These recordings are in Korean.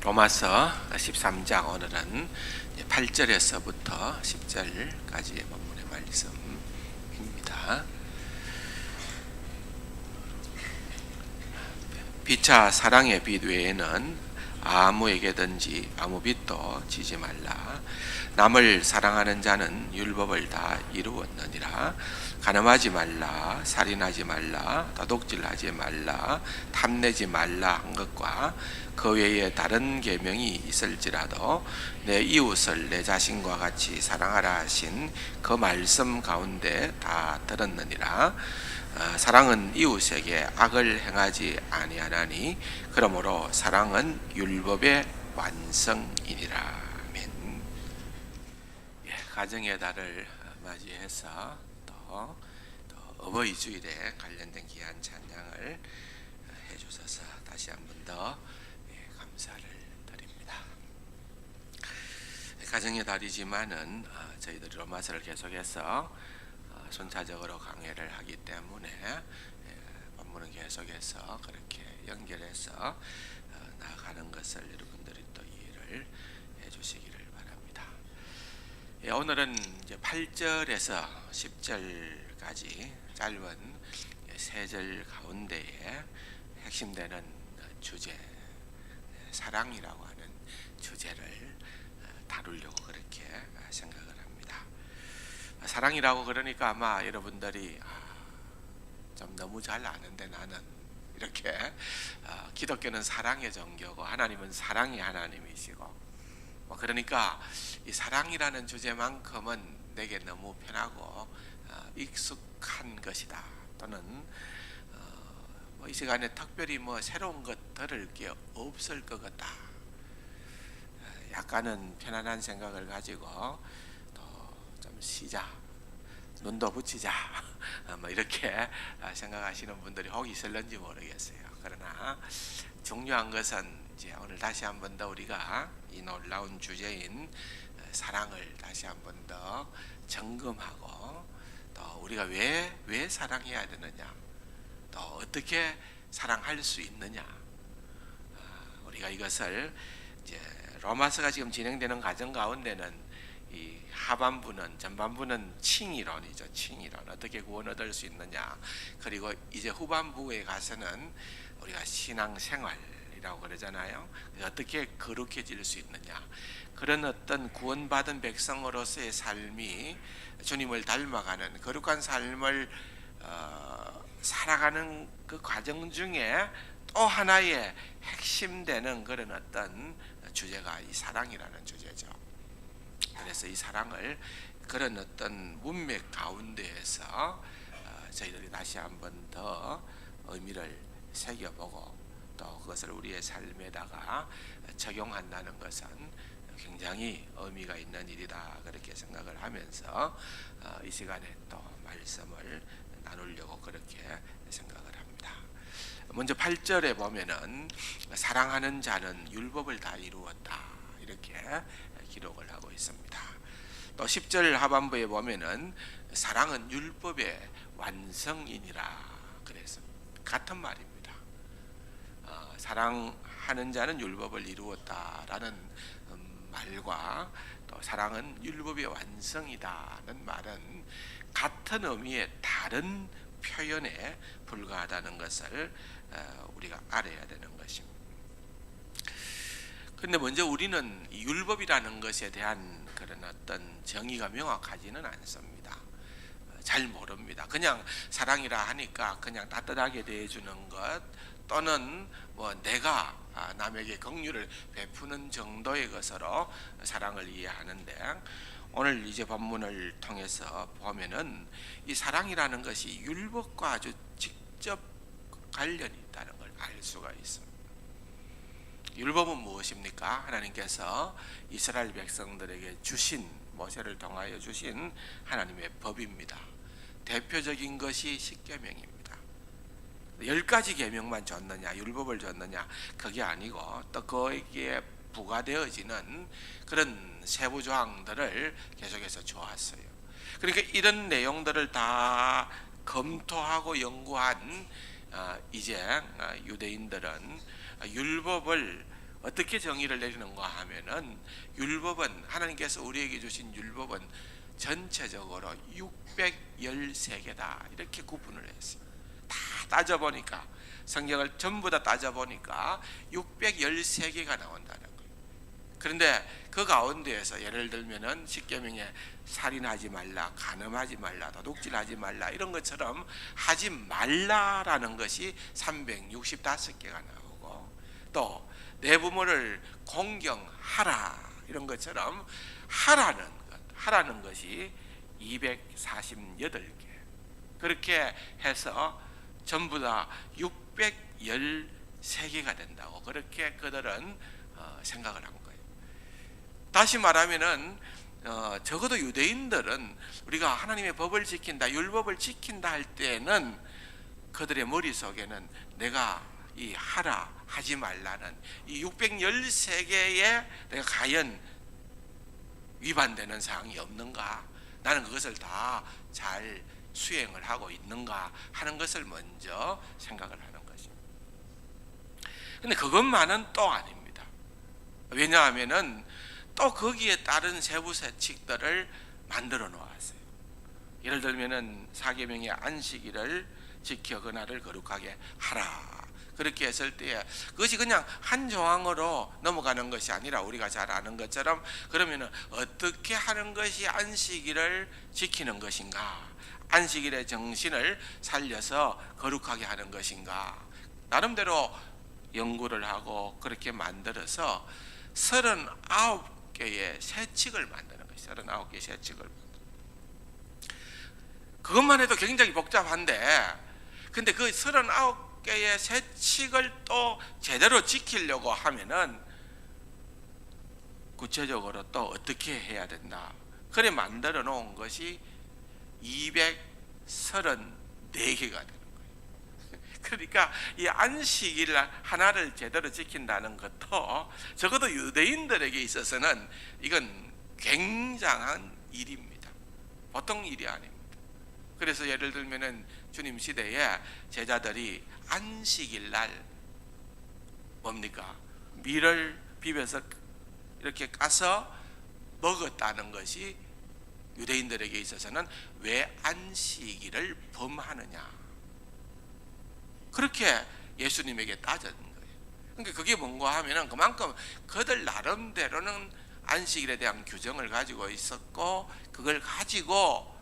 로마서 13장 오늘은 8절에서부터 10절까지의 본문의 말씀입니다. 피차 사랑의 빛 외에는 아무에게든지 아무 빛도 지지 말라. 남을 사랑하는 자는 율법을 다 이루었느니라. 간음하지 말라, 살인하지 말라, 도둑질하지 말라, 탐내지 말라 한 것과 그 외에 다른 계명이 있을지라도 내 이웃을 내 자신과 같이 사랑하라 하신 그 말씀 가운데 다 들었느니라. 사랑은 이웃에게 악을 행하지 아니하나니 그러므로 사랑은 율법의 완성이니라. 아멘. 가정의 달을 맞이해서 또 어버이 주일에 관련된 귀한 찬양을 해주셔서 다시 한 번 더 감사를 드립니다. 가정의 달이지만은 저희들이 로마서를 계속해서 순차적으로 강해를 하기 때문에 본문은 계속해서 그렇게 연결해서 나아가는 것을 여러분들이 또 이해를 해주시기를 바랍니다. 오늘은 이제 8절에서 10절까지 짧은 세 절 가운데에 핵심되는 주제, 사랑이라고 하는 주제를 다루려고 그렇게 생각을 합니다. 사랑이라고 그러니까 아마 여러분들이 좀 너무 잘 아는데 나는 이렇게 기독교는 사랑의 종교고 하나님은 사랑의 하나님이시고 그러니까 이 사랑이라는 주제만큼은 내게 너무 편하고 익숙한 것이다, 또는 이 시간에 특별히 새로운 것 들을 게 없을 것 같다, 약간은 편안한 생각을 가지고 좀 쉬자, 눈도 붙이자 이렇게 생각하시는 분들이 혹 있을런지 모르겠어요. 그러나 중요한 것은 이제 오늘 다시 한 번 더 우리가 이 놀라운 주제인 사랑을 다시 한 번 더 점검하고, 또 우리가 왜 사랑해야 되느냐, 또 어떻게 사랑할 수 있느냐, 우리가 이것을 이제 로마서가 지금 진행되는 과정 가운데는 이 하반부는, 전반부는 칭이론이죠. 칭이론, 어떻게 구원 얻을 수 있느냐. 그리고 이제 후반부에 가서는 우리가 신앙생활이라고 그러잖아요. 어떻게 거룩해질 수 있느냐, 그런 어떤 구원받은 백성으로서의 삶이 주님을 닮아가는 거룩한 삶을 살아가는 그 과정 중에 또 하나의 핵심되는 그런 어떤 주제가 이 사랑이라는 주제죠. 그래서 이 사랑을 그런 어떤 문맥 가운데에서 저희들이 다시 한 번 더 의미를 새겨보고, 또 그것을 우리의 삶에다가 적용한다는 것은 굉장히 의미가 있는 일이다, 그렇게 생각을 하면서 이 시간에 또 말씀을 나누려고 그렇게 생각을 합니다. 먼저 8절에 보면은 사랑하는 자는 율법을 다 이루었다, 이렇게 기록을 하고 있습니다. 또 10절 하반부에 보면은 사랑은 율법의 완성이니라, 그래서 같은 말입니다. 사랑하는 자는 율법을 이루었다라는 말과 또 사랑은 율법의 완성이다는 말은 같은 의미의 다른 표현에 불과하다는 것을 우리가 알아야 되는 것입니다. 근데 먼저 우리는 율법이라는 것에 대한 그런 어떤 정의가 명확하지는 않습니다. 잘 모릅니다. 그냥 사랑이라 하니까 그냥 따뜻하게 대해주는 것, 또는 내가 남에게 긍휼을 베푸는 정도의 것으로 사랑을 이해하는데, 오늘 이제 본문을 통해서 보면은 이 사랑이라는 것이 율법과 아주 직접 관련이 있다는 걸 알 수가 있습니다. 율법은 무엇입니까? 하나님께서 이스라엘 백성들에게 주신, 모세를 통하여 주신 하나님의 법입니다. 대표적인 것이 10계명입니다. 10가지 계명만 줬느냐, 율법을 줬느냐, 그게 아니고 또 거기에 부과되어지는 그런 세부 조항들을 계속해서 주었어요. 그러니까 이런 내용들을 다 검토하고 연구한 이제 유대인들은 율법을 어떻게 정의를 내리는가 하면은 율법은, 하나님께서 우리에게 주신 율법은 전체적으로 613개다 이렇게 구분을 했어요. 다 따져보니까, 성경을 전부 다 따져보니까 613개가 나온다는 거예요. 그런데 그 가운데에서 예를 들면은 십계명에 살인하지 말라, 간음하지 말라, 도둑질하지 말라 이런 것처럼 하지 말라라는 것이 365개가 나오고, 또 내 부모를 공경하라 이런 것처럼 하라는 것이 248개, 그렇게 해서 전부 다 613개가 된다고 그렇게 그들은 생각을 한 거예요. 다시 말하면은 적어도 유대인들은 우리가 하나님의 법을 지킨다, 율법을 지킨다 할 때는 그들의 머릿속에는 내가 이 하지 말라는 이 613개에 내가 과연 위반되는 사항이 없는가, 나는 그것을 다 잘 수행을 하고 있는가 하는 것을 먼저 생각을 하는 것입니다. 근데 그것만은 또 아닙니다. 왜냐하면은 또 거기에 따른 세부 세칙들을 만들어 놓았어요. 예를 들면은 사계명의 안식일을 지켜 그날을 거룩하게 하라. 그렇게 했을 때 그것이 그냥 한 조항으로 넘어가는 것이 아니라 우리가 잘 아는 것처럼, 그러면은 어떻게 하는 것이 안식일을 지키는 것인가, 안식일의 정신을 살려서 거룩하게 하는 것인가, 나름대로 연구를 하고 그렇게 만들어서 39개의 세칙을 만드는 것이 39개의 세칙을. 그것만 해도 굉장히 복잡한데, 근데 그 39개의 세칙을 또 제대로 지키려고 하면은 구체적으로 또 어떻게 해야 된다. 그래 만들어 놓은 것이 234개가 되는 거예요. 그러니까 이 안식일 하나를 제대로 지킨다는 것도 적어도 유대인들에게 있어서는 이건 굉장한 일입니다. 보통 일이 아닙니다. 그래서 예를 들면은 주님 시대에 제자들이 안식일 날 뭡니까? 밀을 비벼서 이렇게 까서 먹었다는 것이 유대인들에게 있어서는 왜 안식일을 범하느냐, 그렇게 예수님에게 따졌는 거예요. 그러니까 그게 뭔가 하면은 그만큼 그들 나름대로는 안식일에 대한 규정을 가지고 있었고 그걸 가지고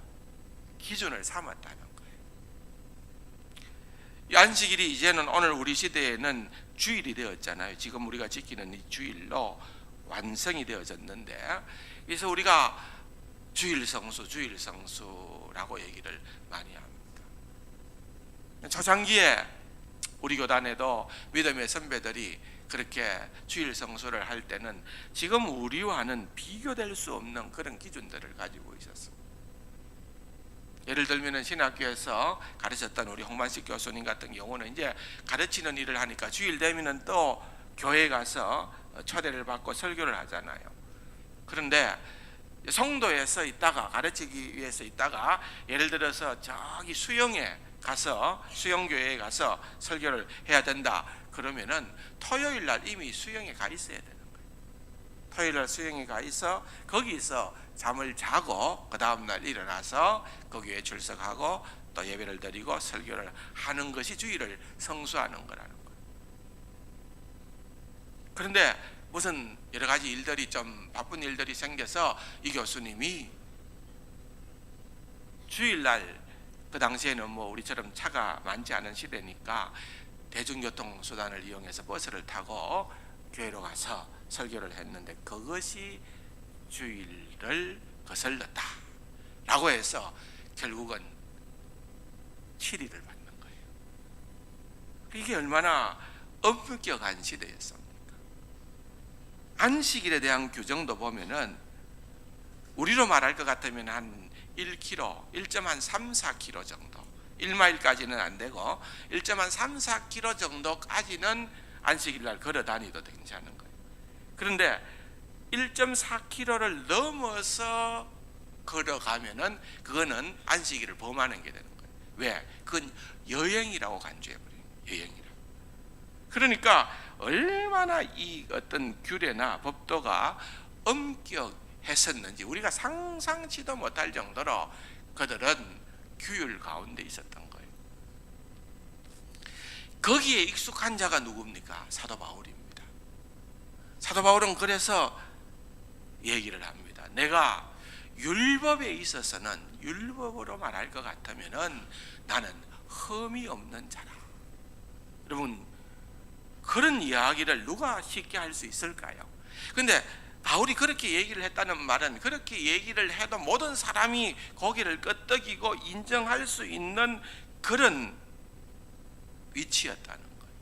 기준을 삼았다는 거예요. 이 안식일이 이제는 오늘 우리 시대에는 주일이 되었잖아요. 지금 우리가 지키는 이 주일로 완성이 되어졌는데, 그래서 우리가 주일성수라고 얘기를 많이 합니다. 초창기에 우리 교단에도 믿음의 선배들이 그렇게 주일성수를 할 때는 지금 우리와는 비교될 수 없는 그런 기준들을 가지고 있었습니다. 예를 들면 신학교에서 가르쳤던 우리 홍만식 교수님 같은 경우는 이제 가르치는 일을 하니까 주일 되면은 또 교회 가서 초대를 받고 설교를 하잖아요. 그런데 성도에서 있다가 가르치기 위해서 있다가 예를 들어서 저기 수영에 가서 수영교회에 가서 설교를 해야 된다. 그러면은 토요일 날 이미 수영에 가 있어야 되는 거예요. 토요일 날 수영에 가 있어 거기서 잠을 자고 그 다음 날 일어나서 거기에 출석하고 또 예배를 드리고 설교를 하는 것이 주일을 성수하는 거라는 거예요. 그런데 무슨 여러 가지 일들이 좀 바쁜 일들이 생겨서 이 교수님이 주일날, 그 당시에는 뭐 우리처럼 차가 많지 않은 시대니까 대중교통 수단을 이용해서 버스를 타고 교회로 가서 설교를 했는데 그것이 주일을 거슬렀다 라고 해서 결국은 7일을 받는 거예요. 이게 얼마나 엄격한 시대였습니까? 안식일에 대한 규정도 보면은 우리로 말할 것 같으면 한 1km, 1.34km 정도, 1마일까지는 안 되고 1.34km 정도까지는 안식일 날 걸어 다니도 괜찮은 거예요. 그런데 1.4km를 넘어서 걸어가면은 그거는 안식일을 범하는 게 되는 거예요. 왜? 그건 여행이라고 간주해버려요. 여행이라. 그러니까 얼마나 이 어떤 규례나 법도가 엄격했었는지 우리가 상상치도 못할 정도로 그들은 규율 가운데 있었던 거예요. 거기에 익숙한 자가 누굽니까? 사도 바울입니다. 사도 바울은 그래서 얘기를 합니다. 내가 율법에 있어서는 율법으로 말할 것 같으면은 나는 흠이 없는 자라. 여러분, 그런 이야기를 누가 쉽게 할 수 있을까요? 근데 바울이 그렇게 얘기를 했다는 말은 그렇게 얘기를 해도 모든 사람이 고개를 끄덕이고 인정할 수 있는 그런 위치였다는 거예요.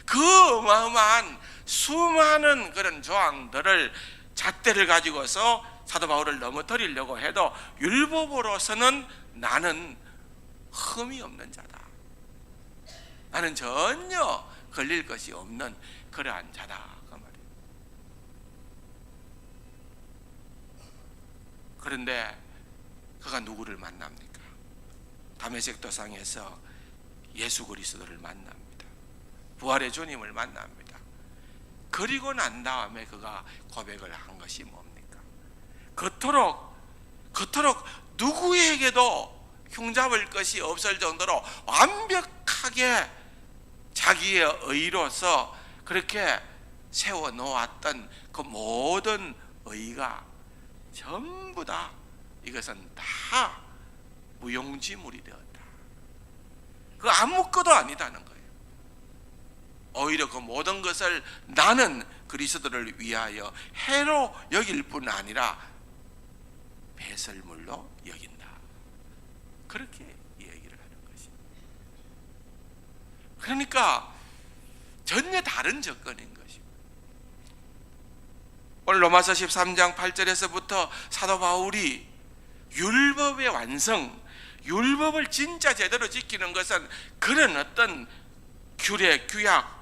그 어마어마한 수많은 그런 조항들을 잣대를 가지고서 사도 바울을 넘어뜨리려고 해도 율법으로서는 나는 흠이 없는 자다. 나는 전혀 걸릴 것이 없는 그러한 자다. 그 말이에요. 그런데 그가 누구를 만납니까? 다메섹 도상에서 예수 그리스도를 만납니다. 부활의 주님을 만납니다. 그리고 난 다음에 그가 고백을 한 것이 뭡니까? 그토록 누구에게도 흉잡을 것이 없을 정도로 완벽하게 자기의 의로서 그렇게 세워놓았던 그 모든 의가 전부 다 이것은 다 무용지물이 되었다. 그 아무것도 아니다는 거예요. 오히려 그 모든 것을 나는 그리스도를 위하여 해로 여길 뿐 아니라 배설물로 여긴다. 그렇게 얘기를 하는 것입니다. 그러니까 전혀 다른 접근인 것입니다. 오늘 로마서 13장 8절에서부터 사도 바울이 율법의 완성, 율법을 진짜 제대로 지키는 것은 그런 어떤 규례, 규약,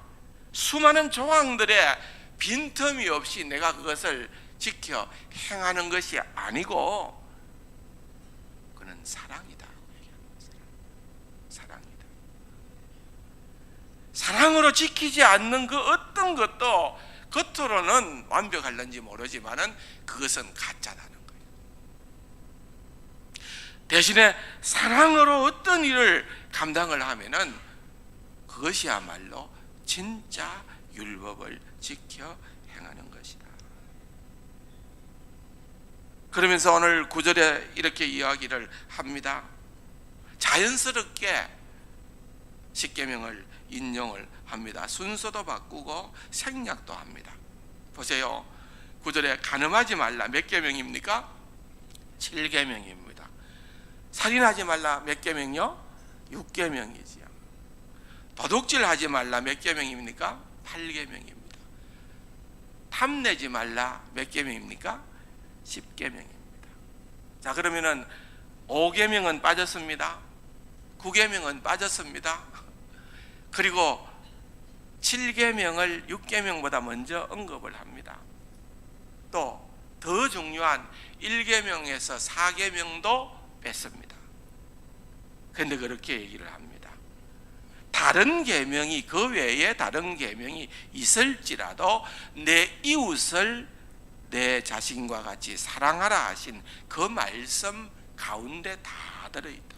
수많은 조항들의 빈틈이 없이 내가 그것을 지켜 행하는 것이 아니고 그는 사랑이다. 사랑이다. 사랑으로 지키지 않는 그 어떤 것도 겉으로는 완벽할는지 모르지만은 그것은 가짜다는 거예요. 대신에 사랑으로 어떤 일을 감당을 하면은 그것이야말로 진짜 율법을 지켜 행하는 것이다. 그러면서 오늘 9절에 이렇게 이야기를 합니다. 자연스럽게 십계명을 인용을 합니다. 순서도 바꾸고 생략도 합니다. 보세요. 9절에 간음하지 말라 몇 계명입니까? 7계명입니다. 살인하지 말라 몇 계명이요? 6계명이지요. 도둑질하지 말라 몇 계명입니까? 8계명입니다. 탐내지 말라 몇 계명입니까? 10계명입니다. 자, 그러면은 5계명은 빠졌습니다. 9계명은 빠졌습니다. 그리고 7계명을 6계명보다 먼저 언급을 합니다. 또 더 중요한 1계명에서 4계명도 뺐습니다. 그런데 그렇게 얘기를 합니다. 다른 계명이 그 외에 다른 계명이 있을지라도 내 이웃을 내 자신과 같이 사랑하라 하신 그 말씀 가운데 다 들어있다.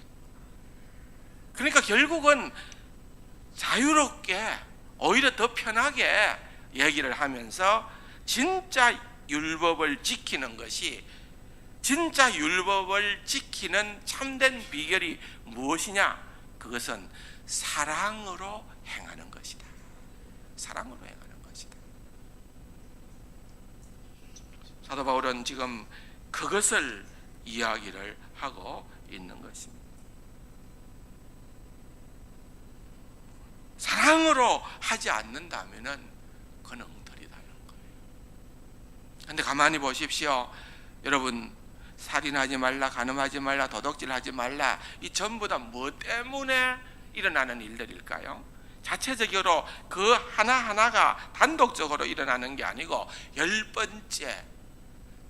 그러니까 결국은 자유롭게 오히려 더 편하게 얘기를 하면서 진짜 율법을 지키는 것이, 진짜 율법을 지키는 참된 비결이 무엇이냐? 그것은 사랑으로 행하는 것이다. 사랑으로 행하는 것이다. 사도 바울은 지금 그것을 이야기를 하고 있는 것입니다. 사랑으로 하지 않는다면은 그는 엉터리다는 거예요. 그런데 가만히 보십시오. 여러분, 살인하지 말라, 간음하지 말라, 도둑질하지 말라, 이 전부 다 뭐 때문에 일어나는 일들일까요? 자체적으로 그 하나하나가 단독적으로 일어나는 게 아니고 10번째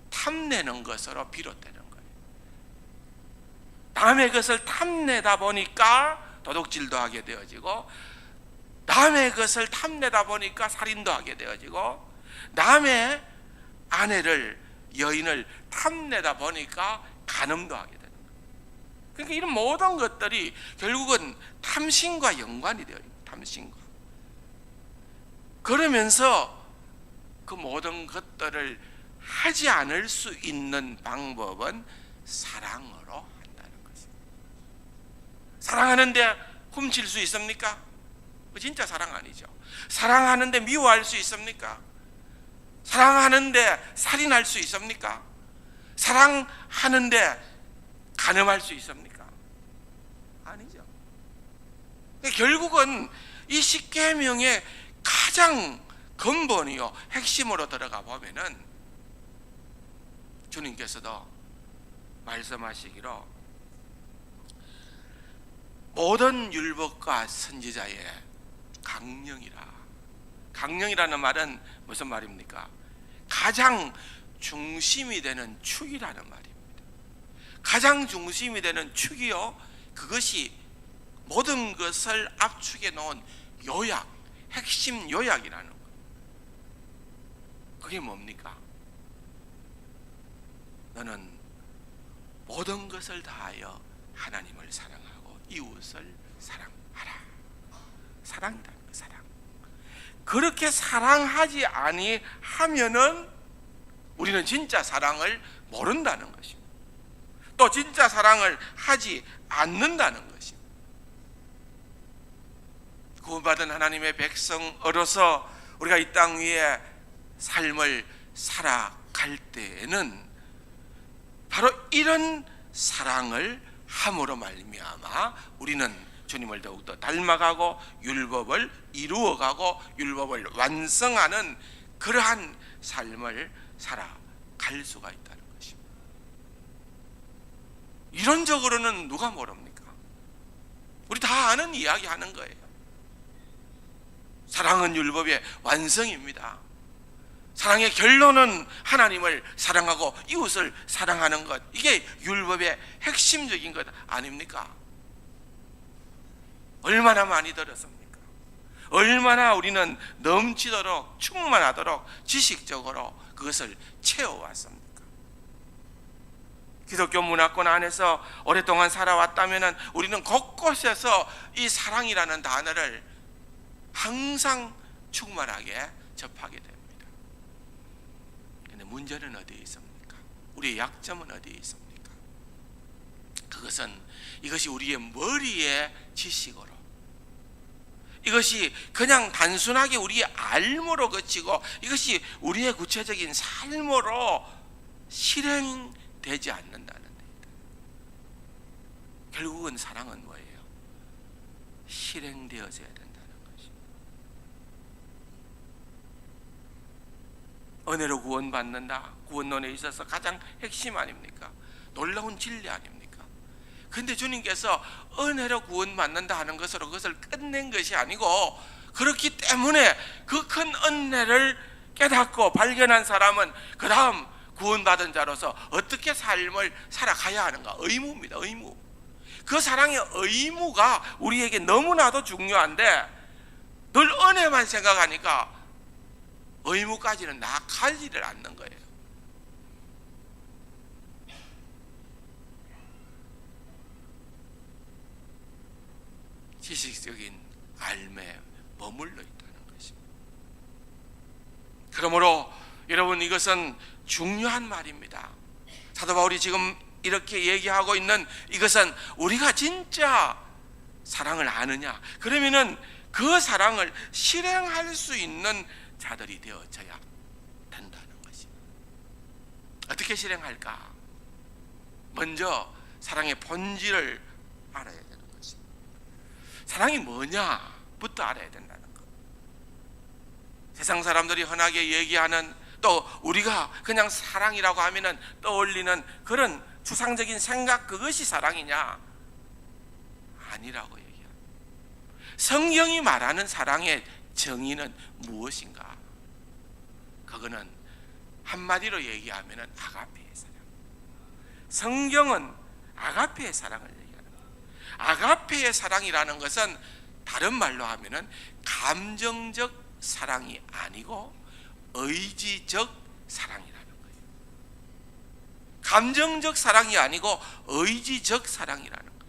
탐내는 것으로 비롯되는 거예요. 남의 것을 탐내다 보니까 도둑질도 하게 되어지고, 남의 것을 탐내다 보니까 살인도 하게 되어지고, 남의 아내를, 여인을 탐내다 보니까 간음도 하게 되는 거예요. 그러니까 이런 모든 것들이 결국은 탐심과 연관이 되어요. 탐심과. 그러면서 그 모든 것들을 하지 않을 수 있는 방법은 사랑으로 한다는 것입니다. 사랑하는데 훔칠 수 있습니까? 진짜 사랑 아니죠. 사랑하는데 미워할 수 있습니까? 사랑하는데 살인할 수 있습니까? 사랑하는데 간음할 수 있습니까? 아니죠. 결국은 이 십계명의 가장 근본이요, 핵심으로 들어가 보면은 주님께서도 말씀하시기로 모든 율법과 선지자의 강령이라는 말은 무슨 말입니까? 가장 중심이 되는 축이라는 말입니다. 가장 중심이 되는 축이요, 그것이 모든 것을 압축해 놓은 요약, 핵심 요약이라는 것. 그게 뭡니까? 너는 모든 것을 다하여 하나님을 사랑하고 이웃을 사랑하라. 사랑이라는 거, 사랑. 그렇게 사랑하지 아니하면은 우리는 진짜 사랑을 모른다는 것입니다. 또 진짜 사랑을 하지 않는다는 것입니다. 구원받은 하나님의 백성으로서 우리가 이 땅 위에 삶을 살아갈 때에는 바로 이런 사랑을 함으로 말미암아 우리는 주님을 더욱더 닮아가고 율법을 이루어가고 율법을 완성하는 그러한 삶을 살아갈 수가 있다는 것입니다. 이론적으로는 누가 모릅니까? 우리 다 아는 이야기 하는 거예요. 사랑은 율법의 완성입니다. 사랑의 결론은 하나님을 사랑하고 이웃을 사랑하는 것, 이게 율법의 핵심적인 것 아닙니까? 얼마나 많이 들었습니까? 얼마나 우리는 넘치도록 충만하도록 지식적으로 그것을 채워왔습니까? 기독교 문화권 안에서 오랫동안 살아왔다면 우리는 곳곳에서 이 사랑이라는 단어를 항상 충만하게 접하게 됩니다. 그런데 문제는 어디에 있습니까? 우리의 약점은 어디에 있습니까? 그것은 이것이 우리의 머리의 지식으로, 이것이 그냥 단순하게 우리의 알므로 그치고 이것이 우리의 구체적인 삶으로 실행되지 않는다는 데이다. 결국은 사랑은 뭐예요? 실행되어져야 된다는 것입니다. 은혜로 구원받는다, 구원론에 있어서 가장 핵심 아닙니까? 놀라운 진리 아닙니까? 근데 주님께서 은혜로 구원받는다 하는 것으로 그것을 끝낸 것이 아니고, 그렇기 때문에 그 큰 은혜를 깨닫고 발견한 사람은 그 다음 구원받은 자로서 어떻게 삶을 살아가야 하는가? 의무입니다. 의무. 그 사랑의 의무가 우리에게 너무나도 중요한데 늘 은혜만 생각하니까 의무까지는 나가지를 않는 거예요. 지식적인 알매 머물러 있다는 것입니다. 그러므로 여러분, 이것은 중요한 말입니다. 사도 바울이 지금 이렇게 얘기하고 있는 이것은 우리가 진짜 사랑을 아느냐, 그러면은 그 사랑을 실행할 수 있는 자들이 되어져야 된다는 것입니다. 어떻게 실행할까? 먼저 사랑의 본질을 알아야 됩니다. 사랑이 뭐냐부터 알아야 된다는 것. 세상 사람들이 흔하게 얘기하는, 또 우리가 그냥 사랑이라고 하면은 떠올리는 그런 추상적인 생각, 그것이 사랑이냐? 아니라고 얘기합니다. 성경이 말하는 사랑의 정의는 무엇인가? 그거는 한마디로 얘기하면은 아가페의 사랑. 성경은 아가페의 사랑을 얘기합니다. 아가페의 사랑이라는 것은 다른 말로 하면은 감정적 사랑이 아니고 의지적 사랑이라는 거예요. 감정적 사랑이 아니고 의지적 사랑이라는 거예요.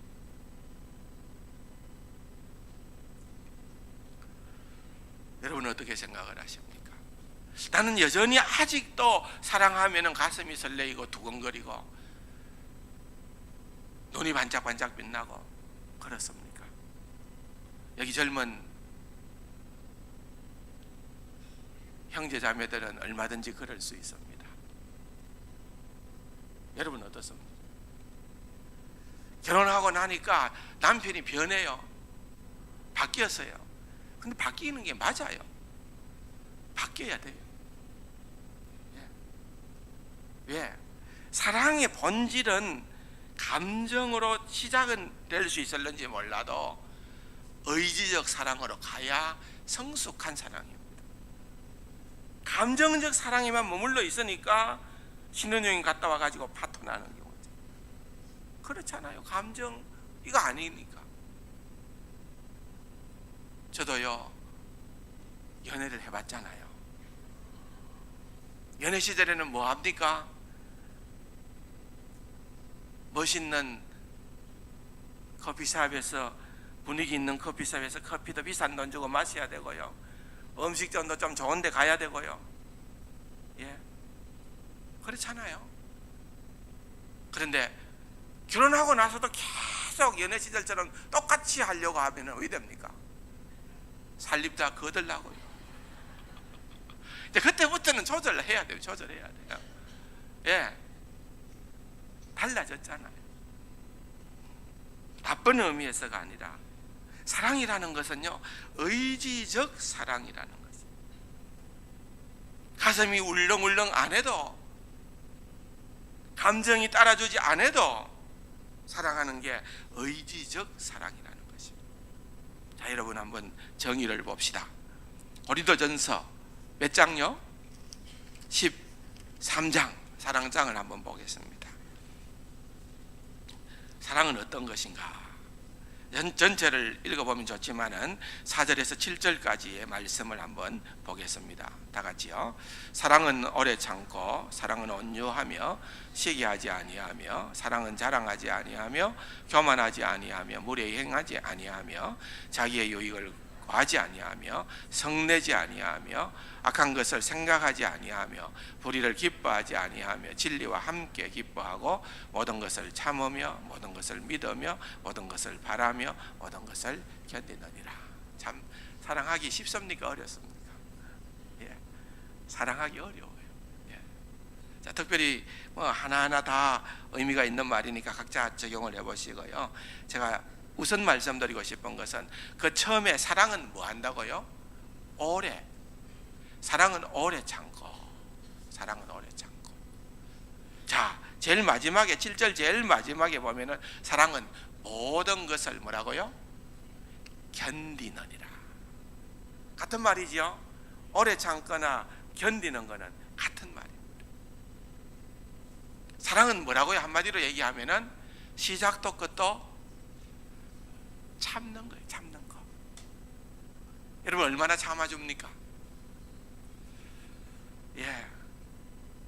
여러분 어떻게 생각을 하십니까? 나는 여전히 아직도 사랑하면은 가슴이 설레이고 두근거리고 눈이 반짝반짝 빛나고 그렇습니까? 여기 젊은 형제 자매들은 얼마든지 그럴 수 있습니다. 여러분 어떻습니까? 결혼하고 나니까 남편이 변해요. 바뀌었어요. 근데 바뀌는 게 맞아요. 바뀌어야 돼요. 왜? 사랑의 본질은 감정으로 시작은 될 수 있을는지 몰라도 의지적 사랑으로 가야 성숙한 사랑입니다. 감정적 사랑에만 머물러 있으니까 신혼여행 갔다 와가지고 파토 나는 경우죠. 그렇잖아요. 감정 이거 아니니까. 저도요 연애를 해봤잖아요. 연애 시절에는 뭐 합니까? 멋있는 커피숍에서 분위기 있는 커피숍에서 커피도 비싼 돈 주고 마셔야 되고요. 음식점도 좀 좋은 데 가야 되고요. 예, 그렇잖아요. 그런데 결혼하고 나서도 계속 연애 시절처럼 똑같이 하려고 하면 어떻게 됩니까? 살림다 거들라고요. 이제 그때부터는 조절을 해야 돼요. 조절해야 돼요. 예, 달라졌잖아요. 나쁜 의미에서가 아니라 사랑이라는 것은요 의지적 사랑이라는 거죠. 가슴이 울렁울렁 안 해도 감정이 따라주지 않아도 사랑하는 게 의지적 사랑이라는 것입니다. 자, 여러분 한번 정의를 봅시다. 고린도전서 몇 장요? 13장 사랑장을 한번 보겠습니다. 사랑은 어떤 것인가? 전체를 읽어보면 좋지만은 4절에서 7절까지의 말씀을 한번 보겠습니다. 다 같이요. 사랑은 오래 참고, 사랑은 온유하며 시기하지 아니하며, 사랑은 자랑하지 아니하며, 교만하지 아니하며, 무례히 행하지 아니하며, 자기의 유익을 구하지 아니하며, 성내지 아니하며, 악한 것을 생각하지 아니하며, 불의를 기뻐하지 아니하며, 진리와 함께 기뻐하고, 모든 것을 참으며, 모든 것을 믿으며, 모든 것을 바라며, 모든 것을 견디느니라. 참 사랑하기 쉽습니까? 어렵습니까? 예, 사랑하기 어려워요. 예. 자, 특별히 뭐 하나하나 다 의미가 있는 말이니까 각자 적용을 해보시고요. 제가 우선 말씀드리고 싶은 것은 그 처음에 사랑은 뭐 한다고요? 오래. 사랑은 오래 참고, 사랑은 오래 참고. 자, 제일 마지막에 7절 제일 마지막에 보면은 사랑은 모든 것을 뭐라고요? 견디느니라. 같은 말이죠. 오래 참거나 견디는 거는 같은 말입니다. 사랑은 뭐라고요? 한마디로 얘기하면은 시작도 끝도 참는 거예요. 참는 거. 여러분 얼마나 참아줍니까? 예,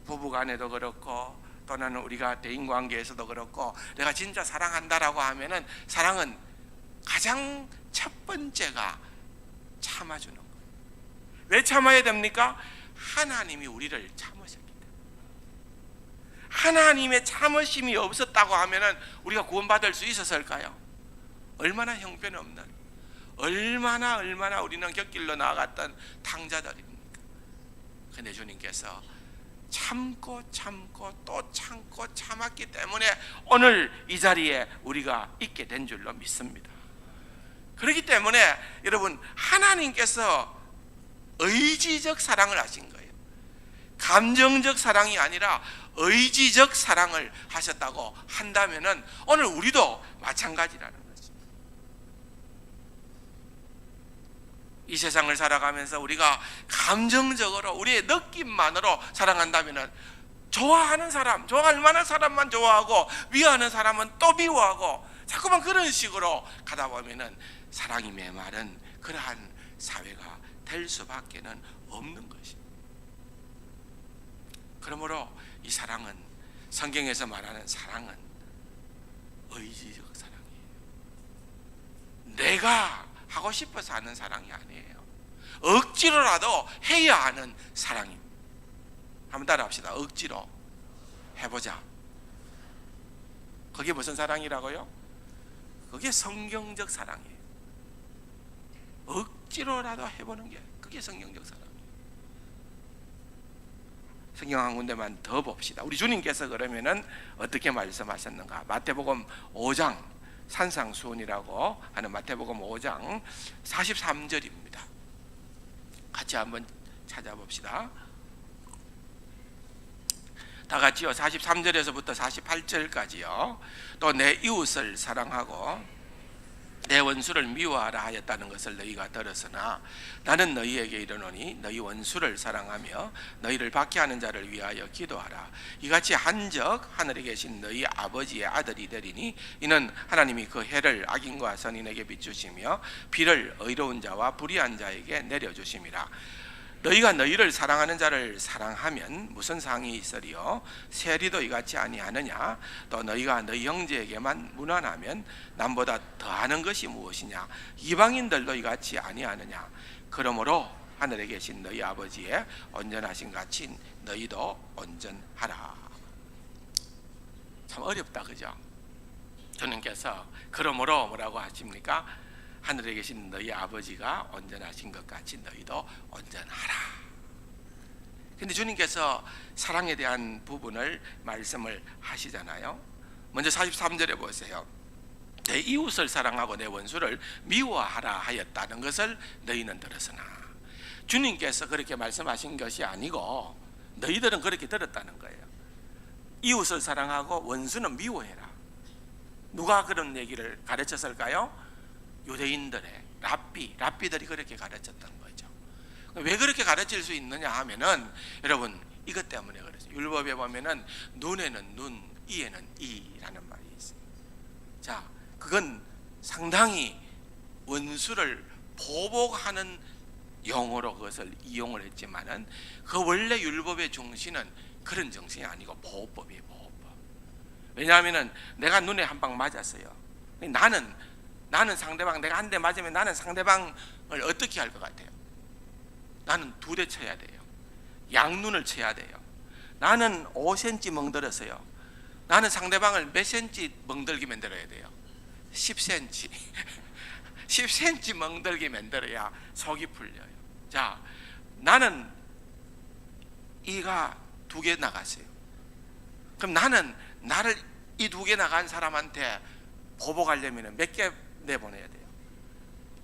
부부간에도 그렇고 또는 우리가 대인관계에서도 그렇고 내가 진짜 사랑한다라고 하면은 사랑은 가장 첫 번째가 참아주는 거예요. 왜 참아야 됩니까? 하나님이 우리를 참으셨기 때문에. 하나님의 참으심이 없었다고 하면은 우리가 구원받을 수 있었을까요? 얼마나 형편없는, 얼마나 우리는 곁길로 나아갔던 탕자들입니다. 근데 주님께서 참고 또 참고 참았기 때문에 오늘 이 자리에 우리가 있게 된 줄로 믿습니다. 그렇기 때문에 여러분 하나님께서 의지적 사랑을 하신 거예요. 감정적 사랑이 아니라 의지적 사랑을 하셨다고 한다면은 오늘 우리도 마찬가지라는 거죠. 이 세상을 살아가면서 우리가 감정적으로 우리의 느낌만으로 사랑한다면 좋아하는 사람, 좋아할 만한 사람만 좋아하고 미워하는 사람은 또 미워하고 자꾸만 그런 식으로 가다 보면 사랑이 메마른 그러한 사회가 될 수밖에는 없는 것입니다. 그러므로 이 사랑은, 성경에서 말하는 사랑은 의지적 사랑이에요. 내가 하고 싶어서 하는 사랑이 아니에요. 억지로라도 해야 하는 사랑입니다. 한번 따라합시다. 억지로 해보자. 그게 무슨 사랑이라고요? 그게 성경적 사랑이에요. 억지로라도 해보는 게 그게 성경적 사랑이에요. 성경 한 군데만 더 봅시다. 우리 주님께서 그러면은 어떻게 말씀하셨는가? 마태복음 5장, 산상수훈이라고 하는 마태복음 5장 43절입니다. 같이 한번 찾아봅시다. 다 같이요. 43절에서부터 48절까지요. 또 내 이웃을 사랑하고 내 원수를 미워하라 하였다는 것을 너희가 들었으나 나는 너희에게 이르노니 너희 원수를 사랑하며 너희를 박해하는 자를 위하여 기도하라. 이같이 한적 하늘에 계신 너희 아버지의 아들이 되리니 이는 하나님이 그 해를 악인과 선인에게 비추시며 비를 의로운 자와 불의한 자에게 내려주심이라. 너희가 너희를 사랑하는 자를 사랑하면 무슨 상이 있으리요? 세리도 이같이 아니하느냐? 또 너희가 너희 형제에게만 무난하면 남보다 더하는 것이 무엇이냐? 이방인들도 이같이 아니하느냐? 그러므로 하늘에 계신 너희 아버지의 온전하신 같이 너희도 온전하라. 참 어렵다, 그죠? 주님께서 그러므로 뭐라고 하십니까? 하늘에 계신 너희 아버지가 온전하신 것 같이 너희도 온전하라. 근데 주님께서 사랑에 대한 부분을 말씀을 하시잖아요. 먼저 43절에 보세요. 내 이웃을 사랑하고 내 원수를 미워하라 하였다는 것을 너희는 들었으나, 주님께서 그렇게 말씀하신 것이 아니고 너희들은 그렇게 들었다는 거예요. 이웃을 사랑하고 원수는 미워해라. 누가 그런 얘기를 가르쳤을까요? 유대인들의 랍비들이 그렇게 가르쳤던 거죠. 왜 그렇게 가르칠 수 있느냐 하면은, 여러분 이것 때문에 그렇죠. 율법에 보면은 눈에는 눈, 이에는 이라는 말이 있어요. 자, 그건 상당히 원수를 보복하는 용어로 그것을 이용을 했지만은 그 원래 율법의 정신은 그런 정신이 아니고 보호법이에요. 보호법. 왜냐하면은 내가 눈에 한 방 맞았어요. 나는 상대방, 내가 한 대 맞으면 나는 상대방을 어떻게 할 것 같아요? 나는 2대 쳐야 돼요. 양눈을 쳐야 돼요. 나는 5cm 멍들었어요. 나는 상대방을 몇 cm 멍들게 만들어야 돼요? 10cm 10cm 멍들게 만들어야 속이 풀려요. 자, 나는 이가 2개 나갔어요. 그럼 나는 나를 이 2개 나간 사람한테 보복하려면 몇 개 내보내야 돼요?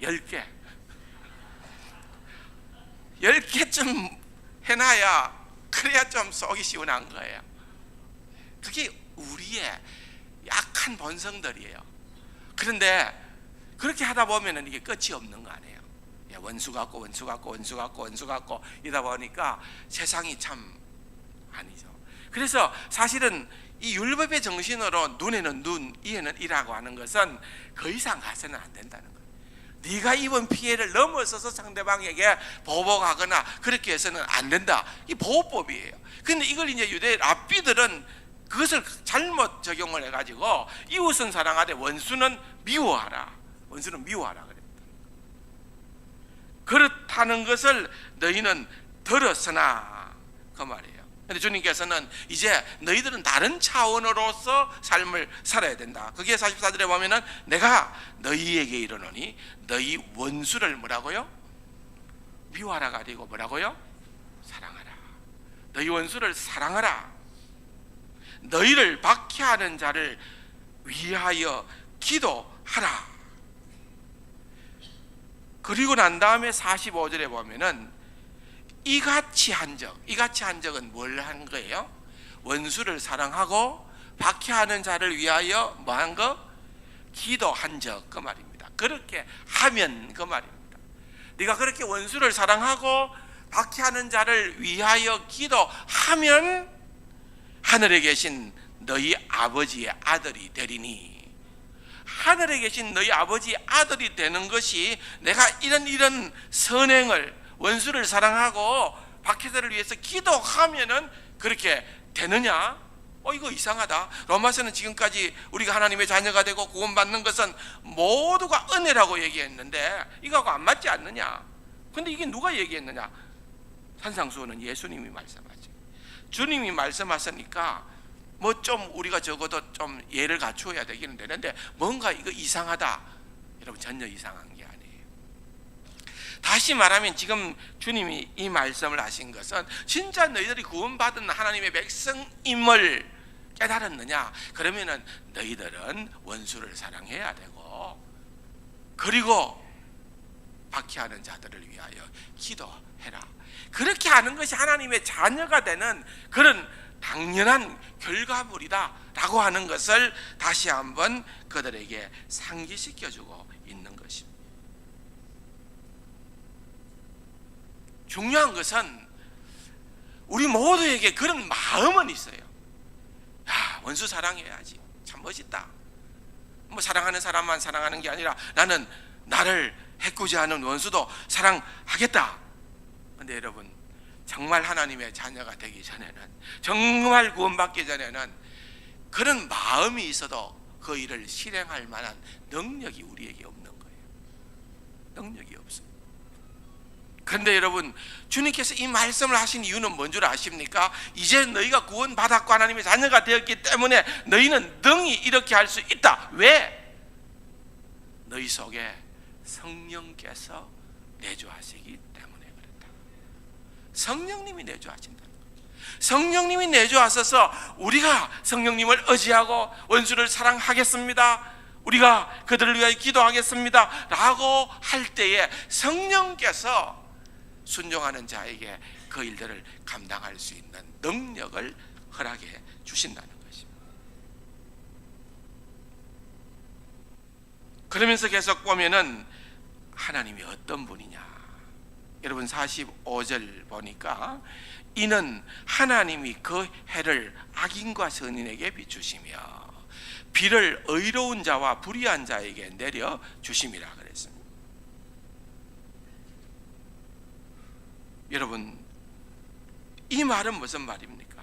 10개 10개쯤 해놔야, 그래야 좀 속이 시원한 거예요. 그게 우리의 약한 본성들이에요. 그런데 그렇게 하다 보면 이게 끝이 없는 거 아니에요. 원수 같고 원수 같고 원수 같고 원수 같고 이러다 보니까 세상이 참 아니죠. 그래서 사실은 이 율법의 정신으로 눈에는 눈, 이에는 이라고 하는 것은 그 이상 가서는 안 된다는 거예요. 네가 입은 피해를 넘어서서 상대방에게 보복하거나 그렇게 해서는 안 된다. 이 보호법이에요. 근데 이걸 이제 유대 랍비들은 그것을 잘못 적용을 해가지고 이웃은 사랑하되 원수는 미워하라. 원수는 미워하라 그랬다. 그렇다는 것을 너희는 들었으나, 그 말이에요. 근데 주님께서는 이제 너희들은 다른 차원으로서 삶을 살아야 된다. 그게 44절에 보면은 내가 너희에게 이르노니 너희 원수를 뭐라고요? 미워하라가 아니고 뭐라고요? 사랑하라. 너희 원수를 사랑하라. 너희를 박해하는 자를 위하여 기도하라. 그리고 난 다음에 45절에 보면은 이같이 한 적은 뭘 한 거예요? 원수를 사랑하고 박해하는 자를 위하여 뭐 한 거? 기도한 적, 그 말입니다. 그렇게 하면, 그 말입니다. 네가 그렇게 원수를 사랑하고 박해하는 자를 위하여 기도하면 하늘에 계신 너희 아버지의 아들이 되리니, 하늘에 계신 너희 아버지 아들이 되는 것이 내가 이런 선행을, 원수를 사랑하고 박해자를 위해서 기도하면은 그렇게 되느냐? 이거 이상하다. 로마서는 지금까지 우리가 하나님의 자녀가 되고 구원받는 것은 모두가 은혜라고 얘기했는데 이거하고 안 맞지 않느냐? 근데 이게 누가 얘기했느냐? 산상수훈은 예수님이 말씀하죠. 주님이 말씀하시니까 뭐 좀 우리가 적어도 좀 예를 갖추어야 되기는 되는데 뭔가 이거 이상하다. 여러분, 전혀 이상한 게 아니에요. 다시 말하면 지금 주님이 이 말씀을 하신 것은 진짜 너희들이 구원받은 하나님의 백성임을 깨달았느냐? 그러면은 너희들은 원수를 사랑해야 되고, 그리고 박해하는 자들을 위하여 기도해라. 그렇게 하는 것이 하나님의 자녀가 되는 그런 당연한 결과물이다 라고 하는 것을 다시 한번 그들에게 상기시켜주고 있는 것입니다. 중요한 것은 우리 모두에게 그런 마음은 있어요. 야, 원수 사랑해야지. 참 멋있다. 뭐 사랑하는 사람만 사랑하는 게 아니라 나는 나를 해코지 하는 원수도 사랑하겠다. 근데 여러분, 정말 하나님의 자녀가 되기 전에는, 정말 구원받기 전에는 그런 마음이 있어도 그 일을 실행할 만한 능력이 우리에게 없는 거예요. 능력이 없어요. 그런데 여러분, 주님께서 이 말씀을 하신 이유는 뭔 줄 아십니까? 이제 너희가 구원받았고 하나님의 자녀가 되었기 때문에 너희는 능히 이렇게 할 수 있다. 왜? 너희 속에 성령께서 내주하시기 때문에 그렇다. 성령님이 내주하신다. 성령님이 내주하셔서 우리가 성령님을 의지하고 원수를 사랑하겠습니다, 우리가 그들을 위하여 기도하겠습니다 라고 할 때에 성령께서 순종하는 자에게 그 일들을 감당할 수 있는 능력을 허락해 주신다는 것입니다. 그러면서 계속 보면은 하나님이 어떤 분이냐, 여러분 45절 보니까 이는 하나님이 그 해를 악인과 선인에게 비추시며 비를 의로운 자와 불의한 자에게 내려 주심이라 그랬습니다. 여러분, 이 말은 무슨 말입니까?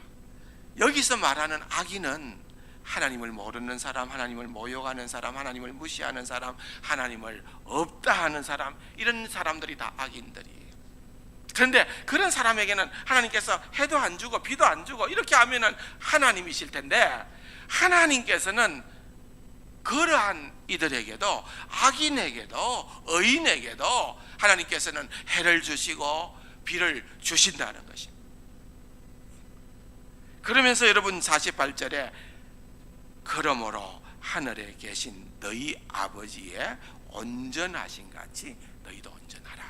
여기서 말하는 악인은 하나님을 모르는 사람, 하나님을 모욕하는 사람, 하나님을 무시하는 사람, 하나님을 없다 하는 사람, 이런 사람들이 다 악인들이에요. 그런데 그런 사람에게는 하나님께서 해도 안 주고 비도 안 주고 이렇게 하면은 하나님이실 텐데, 하나님께서는 그러한 이들에게도, 악인에게도 의인에게도 하나님께서는 해를 주시고 비를 주신다는 것입니다. 그러면서 여러분 48절에 그러므로 하늘에 계신 너희 아버지의 온전하신 같이 너희도 온전하라.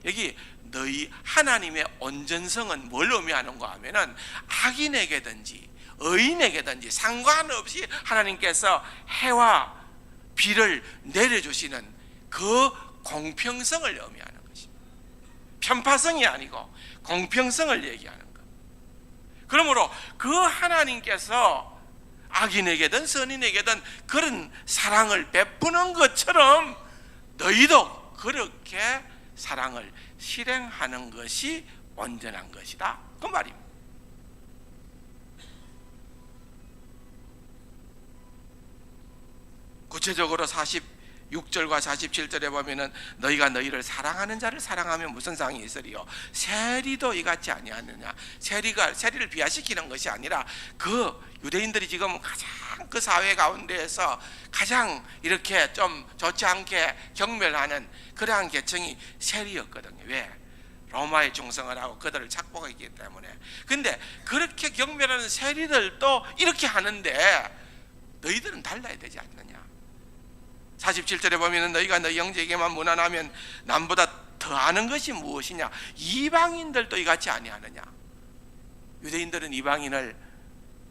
여기 너희 하나님의 온전성은 뭘 의미하는가 하면은 악인에게든지 의인에게든지 상관없이 하나님께서 해와 비를 내려주시는 그 공평성을 의미하는 것입니다. 편파성이 아니고 공평성을 얘기하는 것. 그러므로 그 하나님께서 악인에게든 선인에게든 그런 사랑을 베푸는 것처럼 너희도 그렇게 사랑을 실행하는 것이 온전한 것이다, 그 말입니다. 구체적으로 46절과 47절에 보면은 너희가 너희를 사랑하는 자를 사랑하면 무슨 상이 있으리요? 세리도 이같이 아니하느냐. 세리를 비하시키는 것이 아니라 그 유대인들이 지금 가장 그 사회 가운데에서 가장 이렇게 좀 좋지 않게 경멸하는 그러한 계층이 세리였거든요. 왜? 로마에 충성을 하고 그들을 착복했기 때문에. 근데 그렇게 경멸하는 세리들도 이렇게 하는데 너희들은 달라야 되지 않느냐. 47절에 보면 너희가 너희 형제에게만 무난하면 남보다 더 아는 것이 무엇이냐. 이방인들도 이같이 아니하느냐. 유대인들은 이방인을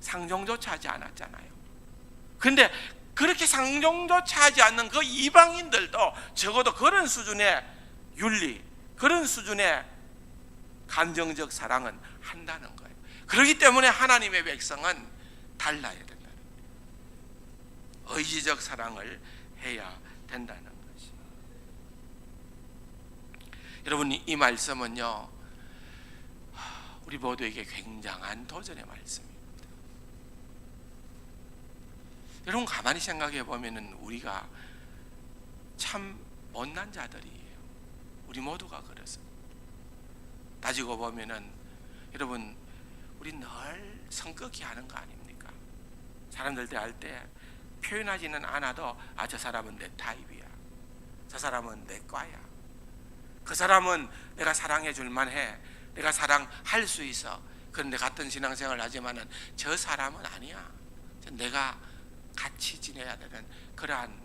상종조차 하지 않았잖아요. 근데 그렇게 상종조차 하지 않는 그 이방인들도 적어도 그런 수준의 윤리, 그런 수준의 감정적 사랑은 한다는 거예요. 그렇기 때문에 하나님의 백성은 달라야 된다는 거예요. 의지적 사랑을 해야 된다는 것이. 여러분, 이 말씀은요, 우리 모두에게 굉장한 도전의 말씀입니다. 여러분, 가만히 생각해 보면은 우리가 참 못난 자들이에요. 우리 모두가 그렇습니다. 따지고 보면은 여러분, 우리 늘 성격이 하는 거 아닙니까? 사람들 대할 때 표현하지는 않아도 저 사람은 내 타입이야, 저 사람은 내 과야, 그 사람은 내가 사랑해 줄만 해, 내가 사랑할 수 있어. 그런데 같은 신앙생활을 하지만은 저 사람은 아니야, 내가 같이 지내야 되는 그러한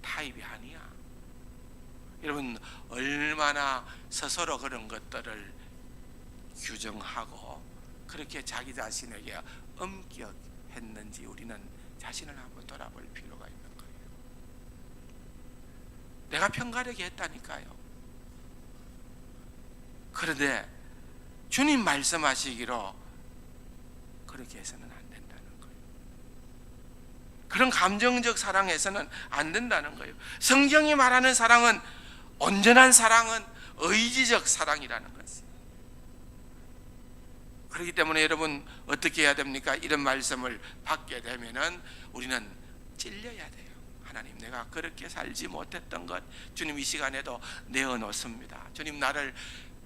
타입이 아니야. 여러분, 얼마나 스스로 그런 것들을 규정하고 그렇게 자기 자신에게 엄격했는지 우리는 자신을 한번 돌아볼 필요가 있는 거예요. 내가 편가르게 했다니까요. 그런데 주님 말씀하시기로 그렇게 해서는 안 된다는 거예요. 그런 감정적 사랑에서는 안 된다는 거예요. 성경이 말하는 사랑은, 온전한 사랑은 의지적 사랑이라는 것이에요. 그렇기 때문에 여러분, 어떻게 해야 됩니까? 이런 말씀을 받게 되면은 우리는 찔려야 돼요. 하나님, 내가 그렇게 살지 못했던 것 주님 이 시간에도 내어놓습니다. 주님, 나를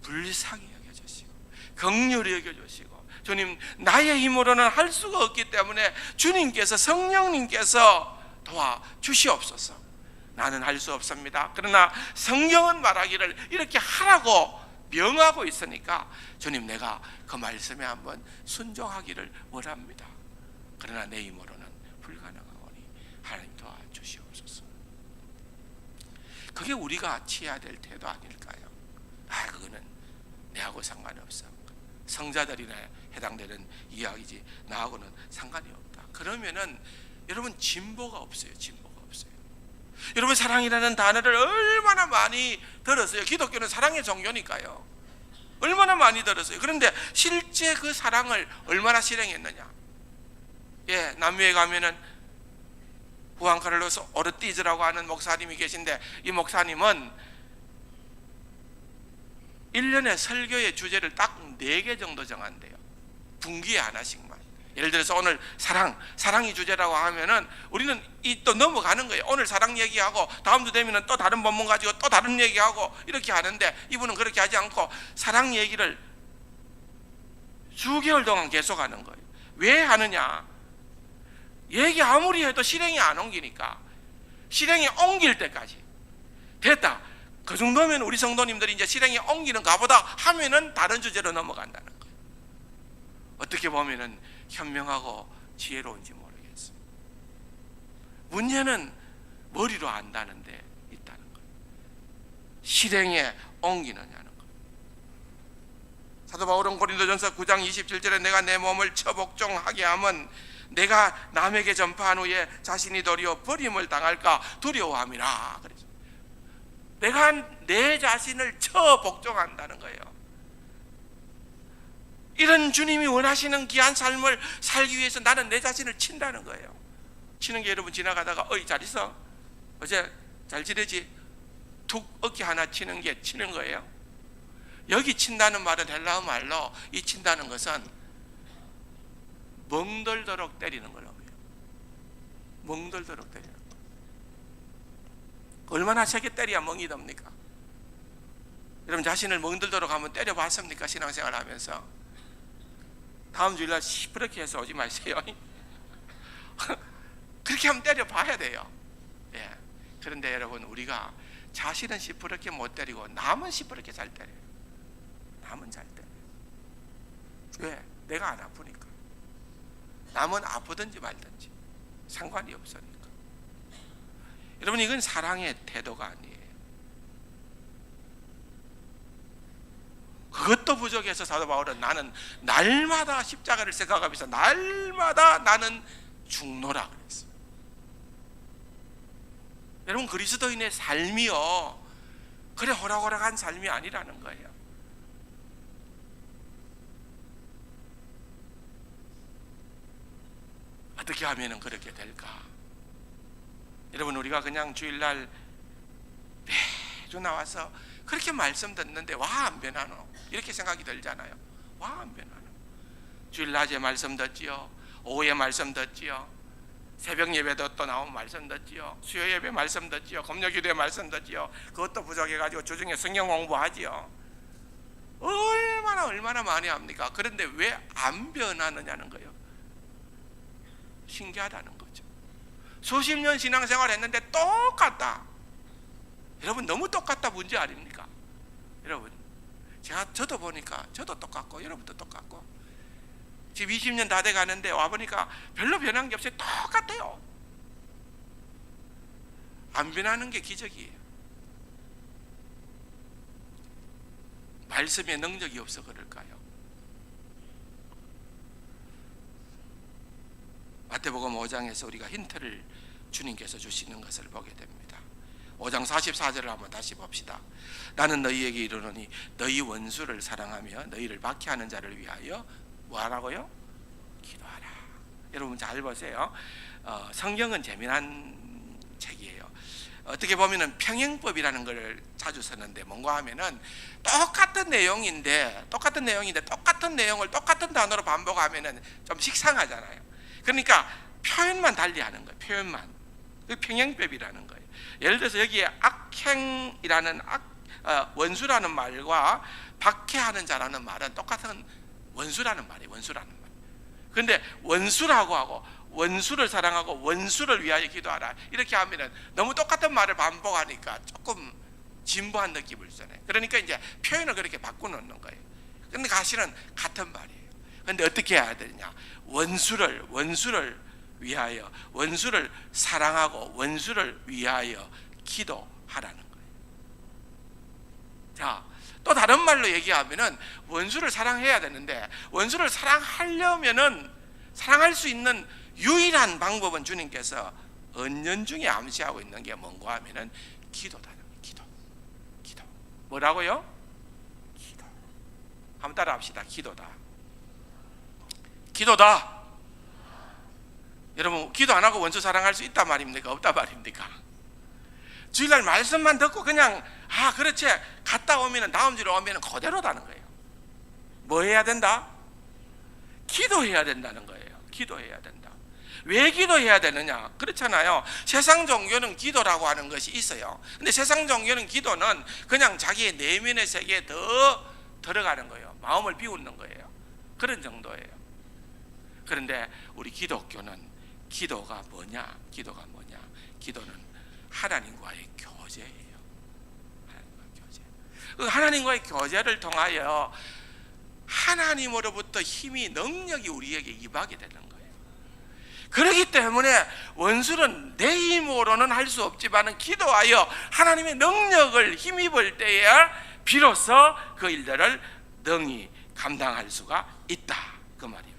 불쌍히 여겨주시고 긍휼히 여겨주시고, 주님, 나의 힘으로는 할 수가 없기 때문에 주님께서, 성령님께서 도와주시옵소서. 나는 할 수 없습니다. 그러나 성경은 말하기를 이렇게 하라고 명하고 있으니까 주님, 내가 그 말씀에 한번 순종하기를 원합니다. 그러나 내 힘으로는 불가능하오니 하나님 도와주시옵소서. 그게 우리가 취해야 될 태도 아닐까요? 그거는 내하고 상관없어, 성자들이나 해당되는 이야기지, 나하고는 상관이 없다. 그러면은 여러분, 진보가 없어요. 진보가 없어요. 여러분, 사랑이라는 단어를 얼마나 많이 들었어요. 기독교는 사랑의 종교니까요. 얼마나 많이 들었어요. 그런데 실제 그 사랑을 얼마나 실행했느냐? 남미에 가면은 후안 카를로스 오르티즈라고 하는 목사님이 계신데, 이 목사님은 1년에 설교의 주제를 딱 4개 정도 정한대요. 분기에 하나씩만. 예를 들어서 오늘 사랑이 주제라고 하면은 우리는 또 넘어가는 거예요. 오늘 사랑 얘기하고 다음 주 되면은 또 다른 본문 가지고 또 다른 얘기하고 이렇게 하는데, 이분은 그렇게 하지 않고 사랑 얘기를 수개월 동안 계속하는 거예요. 왜 하느냐? 얘기 아무리 해도 실행이 안 옮기니까, 실행이 옮길 때까지 됐다, 그 정도면 우리 성도님들이 이제 실행이 옮기는가 보다 하면은 다른 주제로 넘어간다는 거예요. 어떻게 보면은 현명하고 지혜로운지 모르겠어요. 문제는 머리로 안다는 데 있다는 거예요. 실행에 옮기느냐는 거예요. 사도 바울은 고린도전서 9장 27절에 내가 내 몸을 처복종하게 하면 내가 남에게 전파한 후에 자신이 도리어 버림을 당할까 두려워함이라 그랬어요. 내가 내 자신을 처복종한다는 거예요. 이런 주님이 원하시는 귀한 삶을 살기 위해서 나는 내 자신을 친다는 거예요. 치는 게, 여러분, 지나가다가 어이 잘 있어? 어제 잘 지내지? 툭 어깨 하나 치는 게 치는 거예요. 여기 친다는 말은 헬라어 말로, 이 친다는 것은 멍들도록 때리는 걸로 해요. 멍들도록 때리는 거. 얼마나 세게 때려야 멍이 듭니까? 여러분, 자신을 멍들도록 한번 때려봤습니까? 신앙생활 하면서. 다음 주일날 시퍼렇게 해서 오지 마세요. 그렇게 한번 때려봐야 돼요. 그런데 여러분, 우리가 자신은 시퍼렇게 못 때리고 남은 시퍼렇게 잘 때려요. 남은 잘 때려요. 왜? 내가 안 아프니까. 남은 아프든지 말든지 상관이 없으니까. 여러분, 이건 사랑의 태도가 아니에요. 그것도 부족해서 사도 바울은 나는 날마다 십자가를 생각하면서 날마다 나는 죽노라 그랬어요. 여러분, 그리스도인의 삶이요, 그래 호락호락한 삶이 아니라는 거예요. 어떻게 하면 그렇게 될까? 여러분, 우리가 그냥 주일날 매주 나와서 그렇게 말씀 듣는데 와 안 변하노? 이렇게 생각이 들잖아요. 와 안 변하노? 주일 낮에 말씀 듣지요, 오후에 말씀 듣지요, 새벽 예배도 또 나오면 말씀 듣지요, 수요 예배 말씀 듣지요, 금요 기도에 말씀 듣지요. 그것도 부족해가지고 주중에 성경 공부하지요. 얼마나 많이 합니까? 그런데 왜 안 변하느냐는 거예요. 신기하다는 거죠. 수십 년 신앙생활 했는데 똑같다. 여러분, 너무 똑같다 문제 아닙니까? 여러분, 저도 보니까 저도 똑같고 여러분도 똑같고, 지금 20년 다 돼 가는데 와보니까 별로 변한 게 없어요. 똑같아요. 안 변하는 게 기적이에요. 말씀에 능력이 없어 그럴까요? 마태복음 5장에서 우리가 힌트를 주님께서 주시는 것을 보게 됩니다. 5장 44절을 한번 다시 봅시다. 나는 너희에게 이르노니 너희 원수를 사랑하며 너희를 박해하는 자를 위하여 뭐하라고요? 기도하라. 여러분 잘 보세요. 성경은 재미난 책이에요. 어떻게 보면은 평행법이라는 걸 자주 쓰는데, 뭔가 하면은 똑같은 내용인데 똑같은 내용을 똑같은 단어로 반복하면은 좀 식상하잖아요. 그러니까 표현만 달리하는 거예요. 표현만. 그 평행법이라는 거예요. 예를 들어서 여기에 악행이라는 원수라는 말과 박해하는 자라는 말은 똑같은 원수라는 말이에요. 원수라는 말. 그런데 원수라고 하고 원수를 사랑하고 원수를 위하여 기도하라 이렇게 하면은 너무 똑같은 말을 반복하니까 조금 진부한 느낌을 주잖아요. 그러니까 이제 표현을 그렇게 바꿔놓는 거예요. 근데 사실은 같은 말이에요. 근데 어떻게 해야 되냐? 원수를 위하여, 원수를 사랑하고 원수를 위하여 기도하라는 거예요. 자, 또 다른 말로 얘기하면은 원수를 사랑해야 되는데, 원수를 사랑하려면은 사랑할 수 있는 유일한 방법은 주님께서 은연중에 암시하고 있는 게 뭔가 하면은 기도다. 기도. 뭐라고요? 기도. 한번 따라 합시다. 기도다. 여러분, 기도 안 하고 원수 사랑할 수 있단 말입니까? 없단 말입니까? 주일날 말씀만 듣고 그냥 그렇지 갔다 오면은 다음 주로 오면은 그대로다는 거예요. 뭐 해야 된다? 기도해야 된다는 거예요. 기도해야 된다. 왜 기도해야 되느냐? 그렇잖아요. 세상 종교는 기도라고 하는 것이 있어요. 근데 세상 종교는 기도는 그냥 자기의 내면의 세계에 더 들어가는 거예요. 마음을 비우는 거예요. 그런 정도예요. 그런데 우리 기독교는 기도가 뭐냐? 기도는 하나님과의 교제예요. 하나님과의 교제를 통하여 하나님으로부터 힘이, 능력이 우리에게 임하게 되는 거예요. 그렇기 때문에 원수는 내 힘으로는 할 수 없지만 기도하여 하나님의 능력을 힘입을 때에 비로소 그 일들을 능히 감당할 수가 있다, 그 말입니다.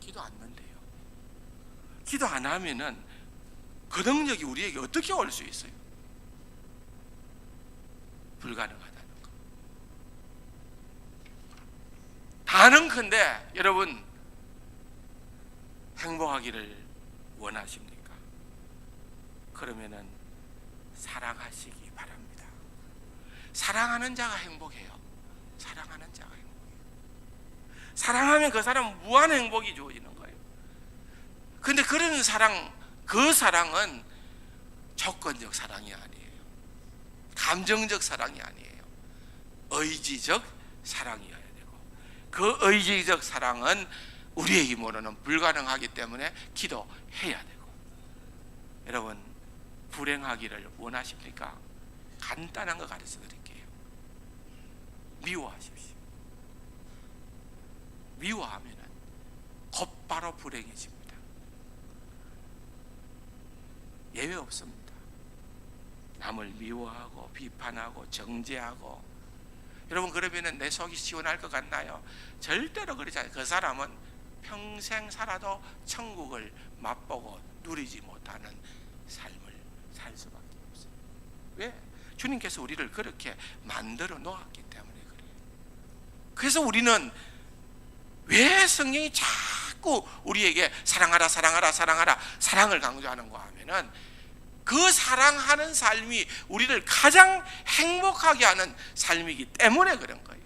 기도 안 한대요. 기도 안 하면은 그 능력이 우리에게 어떻게 올 수 있어요? 불가능하다는 거. 다는컨대 여러분, 행복하기를 원하십니까? 그러면은 사랑하시기 바랍니다. 사랑하는 자가 행복해요. 사랑하는 자가 행복해요. 사랑하면 그 사람은 무한 행복이 주어지는 거예요. 근데 그런 사랑, 그 사랑은 조건적 사랑이 아니에요. 감정적 사랑이 아니에요. 의지적 사랑이어야 되고, 그 의지적 사랑은 우리의 힘으로는 불가능하기 때문에 기도해야 되고. 여러분, 불행하기를 원하십니까? 간단한 거 가르쳐 드릴게요. 미워하십시오. 미워하면 곧바로 불행해집니다. 예외 없습니다. 남을 미워하고 비판하고 정죄하고. 여러분, 그러면 내 속이 시원할 것 같나요? 절대로 그렇지 않아요. 그 사람은 평생 살아도 천국을 맛보고 누리지 못하는 삶을 살 수밖에 없어요. 왜? 주님께서 우리를 그렇게 만들어 놓았기 때문에 그래요. 그래서 우리는 왜 성경이 자꾸 우리에게 사랑하라 사랑하라 사랑하라 사랑을 강조하는 거 하면은 그 사랑하는 삶이 우리를 가장 행복하게 하는 삶이기 때문에 그런 거예요.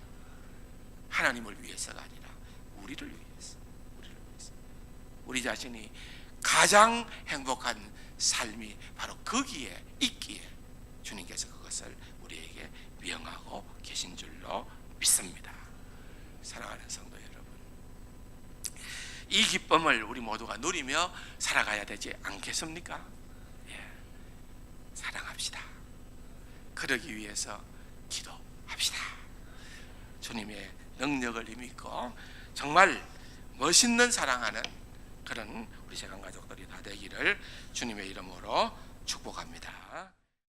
하나님을 위해서가 아니라 우리를 위해서. 우리 자신이 가장 행복한 삶이 바로 거기에 있기에 주님께서 그것을 우리에게 명하고 계신 줄로 믿습니다. 사랑하는 성도 여러분, 이 기쁨을 우리 모두가 누리며 살아가야 되지 않겠습니까? 예, 사랑합시다. 그러기 위해서 기도합시다. 주님의 능력을 믿고 정말 멋있는 사랑하는 그런 우리 세상 가족들이 다 되기를 주님의 이름으로 축복합니다.